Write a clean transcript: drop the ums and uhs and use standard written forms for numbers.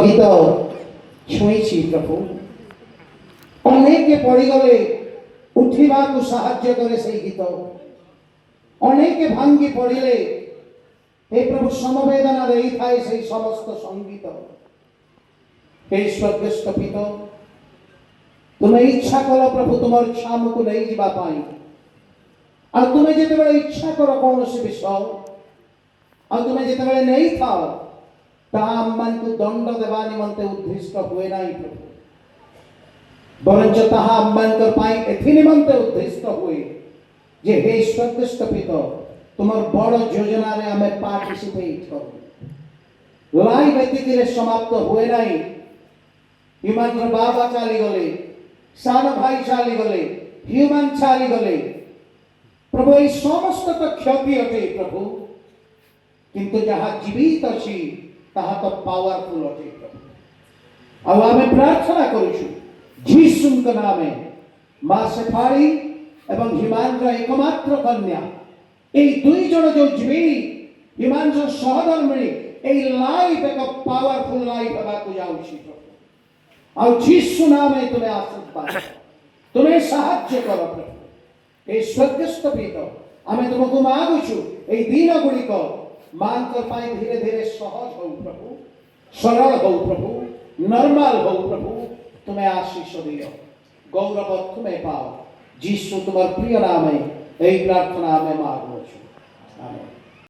গীত ছুঁইছি প্রভু অনেকে পড়িগলে উঠিবাকু সাহায্য করে সেই গীত অনেকে ভাঙ্গি পড়িলে হে প্রভু সমবেদনা দেইথায় সেই সমস্ত সঙ্গীত। হে স্বর্গস্থ পিত তুমি ইচ্ছা করো প্রভু তোমার ଛାମୁକୁ ନେଇଯିବା ପାଇଁ ଆଉ ତୁମେ ଯେତେବେଳେ ଇଚ୍ଛା କର କୌଣସି ବିଷୟ ଆଉ ତୁମେ ଯେତେବେଳେ ନେଇଥାଅ ତାହା ଆମମାନଙ୍କୁ ଦଣ୍ଡ ଦେବା ନିମନ୍ତେ ଉଦ୍ଦିଷ୍ଟ ହୁଏ ନାହିଁ ପ୍ରଭୁ, ବରଞ୍ଚ ତାହା ଆମମାନଙ୍କ ପାଇଁ ଏଥି ନିମନ୍ତେ ଉଦ୍ଦିଷ୍ଟ ହୁଏ ଯେ ହେ ସ୍ୱର୍ଗସ୍ଥ ପିତ ତୁମର ବଡ଼ ଯୋଜନାରେ ଆମେ ପାର୍ଟିସିପେଟ୍ କରୁ। ଲାଇଭ ଏତିକିରେ ସମାପ୍ତ ହୁଏ ନାହିଁ। ହ୍ୟୁମାନର ବାବା ଚାଲିଗଲେ, ସାନ ଭାଇ ଚାଲିଗଲେ, ହ୍ୟୁମାନ ଚାଲିଗଲେ ପ୍ରଭୁ এই সমস্ত তো କ୍ଷତି ଅଟେ ପ୍ରଭୁ, କିନ୍ତୁ ଯାହା ଜୀବିତ ଅଛି ତାହା ତ ପାୱାରଫୁଲ ଅଟେ ପ୍ରଭୁ। ଆଉ ଆମେ ପ୍ରାର୍ଥନା କରୁଛୁ ଯୀଶୁଙ୍କ ନାମରେ ମା ସେଫାଳି ଏବଂ ହ୍ୟୁମାନର ଏକମାତ୍ର କନ୍ୟା এই দুই জন ଯୋଉ ଯିବେ ହ୍ୟୁମାନର ସହଧର୍ମିଣୀ এই ଲାଇଫ ଏକ ପାୱାରଫୁଲ ଲାଇଫ ହେବାକୁ ଯାଉଛି ପ୍ରଭୁ। ଆଉ ଯୀଶୁ ନାମରେ ତୁମେ ଆଶୀର୍ବାଦ ତୁମେ ସାହାଯ୍ୟ କର ପ୍ରଭୁ। এই ସ୍ୱର୍ଗସ୍ଥ ପିତ ଆମେ ତୁମକୁ ମାଗୁଛୁ এই ଦିନ ଗୁଡ଼ିକ ମାଙ୍କ ପାଇଁ ଧୀରେ ଧୀରେ ସହଜ ହଉ ପ୍ରଭୁ, ସରଳ ହଉ ପ୍ରଭୁ, ନର୍ମାଲ ହଉ ପ୍ରଭୁ। ତୁମେ ଆଶୀଷ ଦିଅ, ଗୌରବ ତୁମେ ପାଅ। ଯୀଶୁ ତୁମର ପ୍ରିୟ ନାମରେ এই ପ୍ରାର୍ଥନା ଆମେ ମାଗୁଛୁ। ଆମେନ୍।